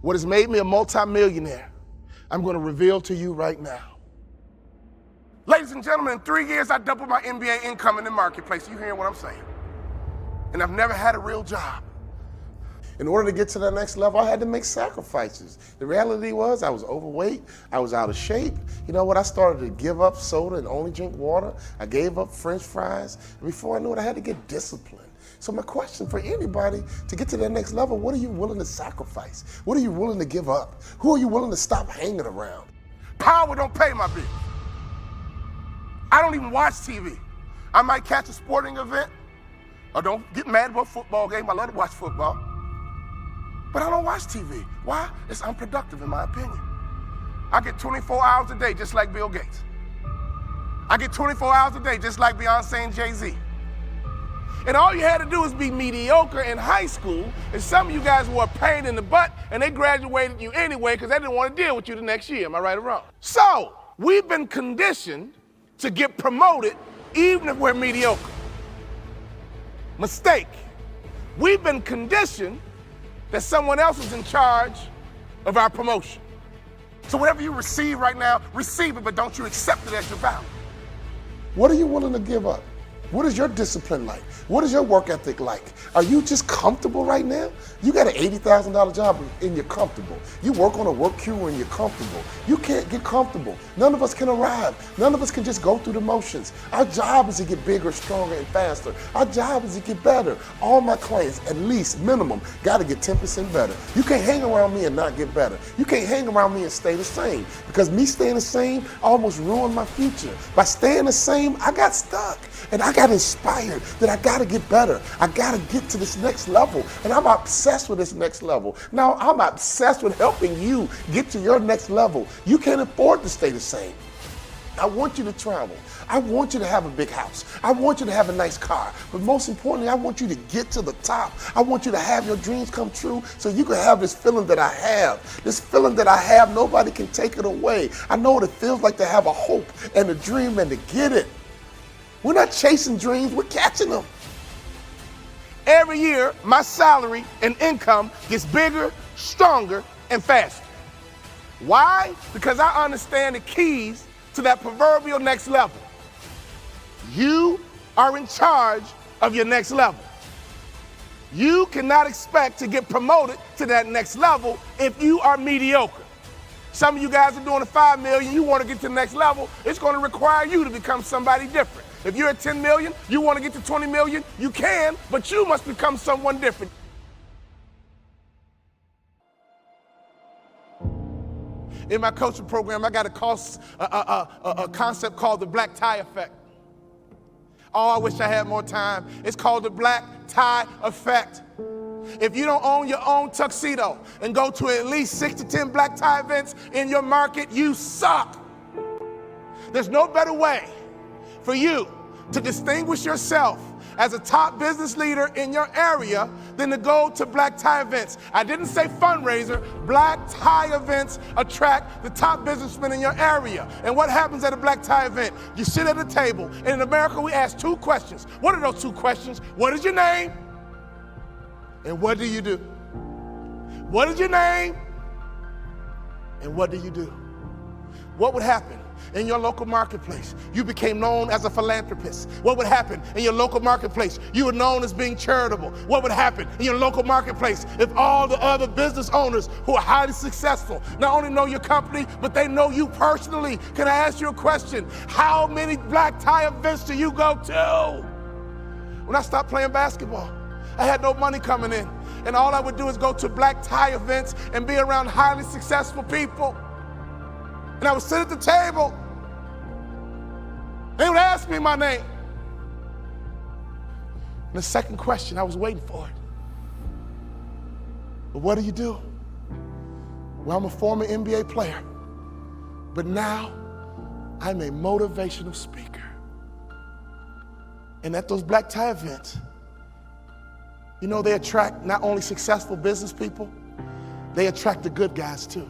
What has made me a multimillionaire, I'm going to reveal to you right now. Ladies and gentlemen, in 3 years, I doubled my MBA income in the marketplace. You hearing what I'm saying? And I've never had a real job. In order to get to the next level, I had to make sacrifices. The reality was I was overweight, I was out of shape. You know what, I started to give up soda and only drink water. I gave up French fries. And before I knew it, I had to get disciplined. So my question for anybody, to get to that next level, what are you willing to sacrifice? What are you willing to give up? Who are you willing to stop hanging around? Power don't pay my bills. I don't even watch TV. I might catch a sporting event, or don't get mad about a football game. I love to watch football. But I don't watch TV. Why? It's unproductive in my opinion. I get 24 hours a day just like Bill Gates. I get 24 hours a day just like Beyonce and Jay-Z. And all you had to do was be mediocre in high school, and some of you guys were a pain in the butt, and they graduated you anyway because they didn't want to deal with you the next year. Am I right or wrong? So, we've been conditioned to get promoted even if we're mediocre. Mistake. We've been conditioned that someone else is in charge of our promotion. So whatever you receive right now, receive it, but don't you accept it as your value. What are you willing to give up? What is your discipline like? What is your work ethic like? Are you just comfortable right now? You got an $80,000 job and you're comfortable. You work on a work queue and you're comfortable. You can't get comfortable. None of us can arrive. None of us can just go through the motions. Our job is to get bigger, stronger, and faster. Our job is to get better. All my clients, at least minimum, got to get 10% better. You can't hang around me and not get better. You can't hang around me and stay the same, because me staying the same almost ruined my future. By staying the same, I got stuck. And I got inspired that I gotta get better. I gotta get to this next level. And I'm obsessed with this next level. Now, I'm obsessed with helping you get to your next level. You can't afford to stay the same. I want you to travel. I want you to have a big house. I want you to have a nice car. But most importantly, I want you to get to the top. I want you to have your dreams come true so you can have this feeling that I have. This feeling that I have, nobody can take it away. I know what it feels like to have a hope and a dream and to get it. We're not chasing dreams, we're catching them. Every year, my salary and income gets bigger, stronger, and faster. Why? Because I understand the keys to that proverbial next level. You are in charge of your next level. You cannot expect to get promoted to that next level if you are mediocre. Some of you guys are doing a $5 million, you want to get to the next level, it's going to require you to become somebody different. If you're at 10 million, you want to get to 20 million, you can, but you must become someone different. In my coaching program, I got a concept called the black tie effect. Oh, I wish I had more time. It's called the black tie effect. If you don't own your own tuxedo and go to at least 6 to 10 black tie events in your market, you suck. There's no better way for you to distinguish yourself as a top business leader in your area than to go to black tie events. I didn't say fundraiser. Black tie events attract the top businessmen in your area. And what happens at a black tie event? You sit at a table, and in America we ask 2 questions. What are those 2 questions? What is your name? And what do you do? What is your name? And what do you do? What would happen in your local marketplace? You became known as a philanthropist. What would happen in your local marketplace? You were known as being charitable. What would happen in your local marketplace if all the other business owners who are highly successful not only know your company, but they know you personally? Can I ask you a question? How many black tie events do you go to? When I stopped playing basketball, I had no money coming in, and all I would do is go to black tie events and be around highly successful people. And I would sit at the table, they would ask me my name. And the second question, I was waiting for it. But what do you do? Well, I'm a former NBA player, but now I'm a motivational speaker. And at those black tie events, you know, they attract not only successful business people, they attract the good guys too.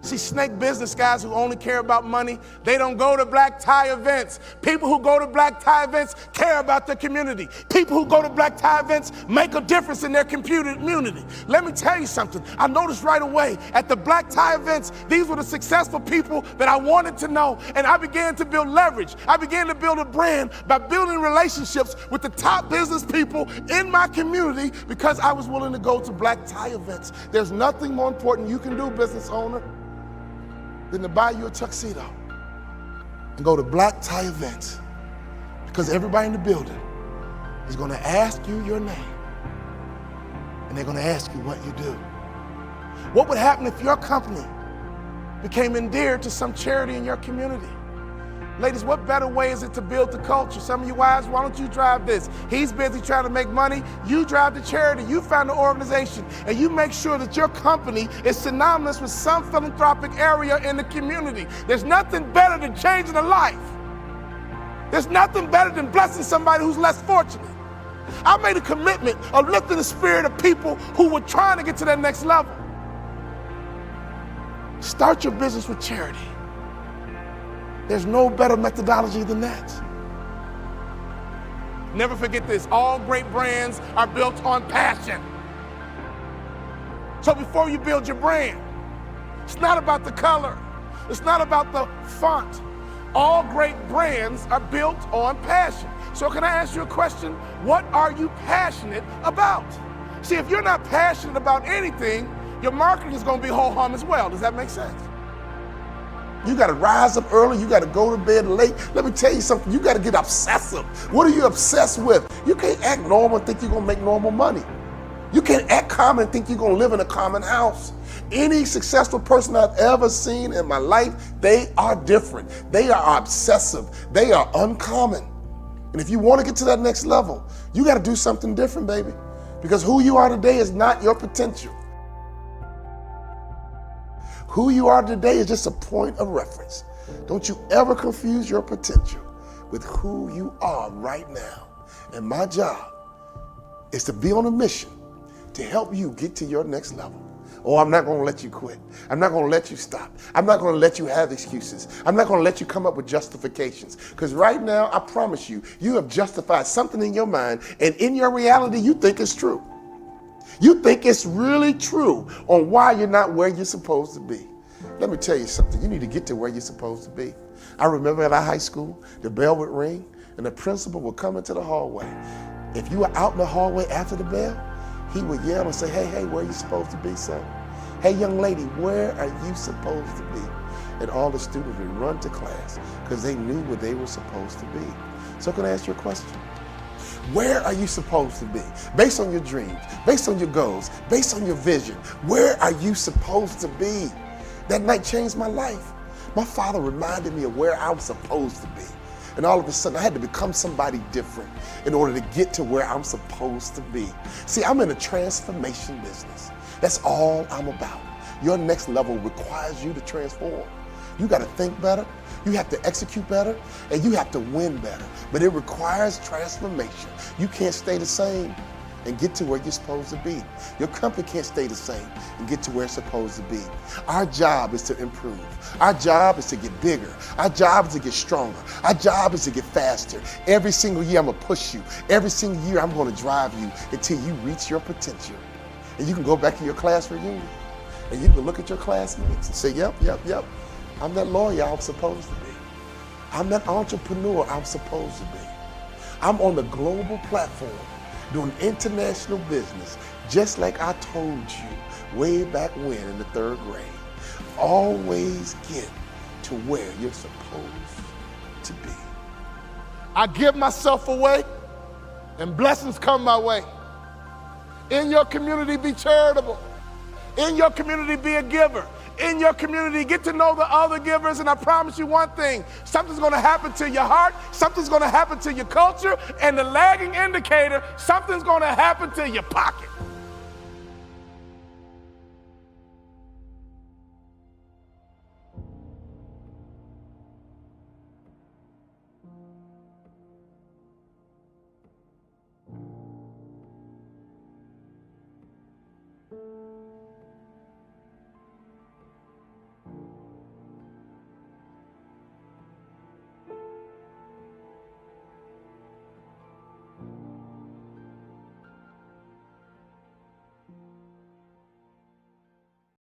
See, snake business guys who only care about money, they don't go to black tie events. People who go to black tie events care about their community. People who go to black tie events make a difference in their community. Let me tell you something. I noticed right away at the black tie events, these were the successful people that I wanted to know. And I began to build leverage. I began to build a brand by building relationships with the top business people in my community because I was willing to go to black tie events. There's nothing more important you can do, business owner, than to buy you a tuxedo and go to black tie events, because everybody in the building is going to ask you your name and they're going to ask you what you do. What would happen if your company became endeared to some charity in your community? Ladies, what better way is it to build the culture? Some of you wives, why don't you drive this? He's busy trying to make money. You drive the charity. You found an organization, and you make sure that your company is synonymous with some philanthropic area in the community. There's nothing better than changing a life. There's nothing better than blessing somebody who's less fortunate. I made a commitment of lifting the spirit of people who were trying to get to that next level. Start your business with charity. There's no better methodology than that. Never forget this, all great brands are built on passion. So before you build your brand, it's not about the color, it's not about the font. All great brands are built on passion. So can I ask you a question? What are you passionate about? See, if you're not passionate about anything, your marketing is going to be ho-hum as well. Does that make sense? You got to rise up early. You got to go to bed late. Let me tell you something. You got to get obsessive. What are you obsessed with? You can't act normal and think you're going to make normal money. You can't act common and think you're going to live in a common house. Any successful person I've ever seen in my life, they are different. They are obsessive. They are uncommon. And if you want to get to that next level, you got to do something different, baby. Because who you are today is not your potential. Who you are today is just a point of reference. Don't you ever confuse your potential with who you are right now. And my job is to be on a mission to help you get to your next level. Oh, I'm not going to let you quit. I'm not going to let you stop. I'm not going to let you have excuses. I'm not going to let you come up with justifications. Because right now, I promise you, you have justified something in your mind, and in your reality, you think it's true. You think it's really true on why you're not where you're supposed to be. Let me tell you something. You need to get to where you're supposed to be. I remember at our high school, the bell would ring and the principal would come into the hallway. If you were out in the hallway after the bell, he would yell and say, hey, where are you supposed to be, son? Hey, young lady, where are you supposed to be? And all the students would run to class because they knew where they were supposed to be. So can I ask you a question? Where are you supposed to be? Based on your dreams, based on your goals, based on your vision, where are you supposed to be? That night changed my life. My father reminded me of where I was supposed to be. And all of a sudden, I had to become somebody different in order to get to where I'm supposed to be. See, I'm in a transformation business. That's all I'm about. Your next level requires you to transform. You got to think better, you have to execute better, and you have to win better. But it requires transformation. You can't stay the same and get to where you're supposed to be. Your company can't stay the same and get to where it's supposed to be. Our job is to improve. Our job is to get bigger. Our job is to get stronger. Our job is to get faster. Every single year I'm gonna push you. Every single year I'm gonna drive you until you reach your potential. And you can go back to your class reunion and you can look at your classmates and say, yep, I'm that lawyer I was supposed to be. I'm that entrepreneur I was supposed to be. I'm on the global platform doing international business, just like I told you way back when in the 3rd grade. Always get to where you're supposed to be. I give myself away and blessings come my way. In your community, be charitable. In your community, be a giver. In your community, get to know the other givers, and I promise you one thing, something's gonna happen to your heart, something's gonna happen to your culture, and the lagging indicator, something's gonna happen to your pocket.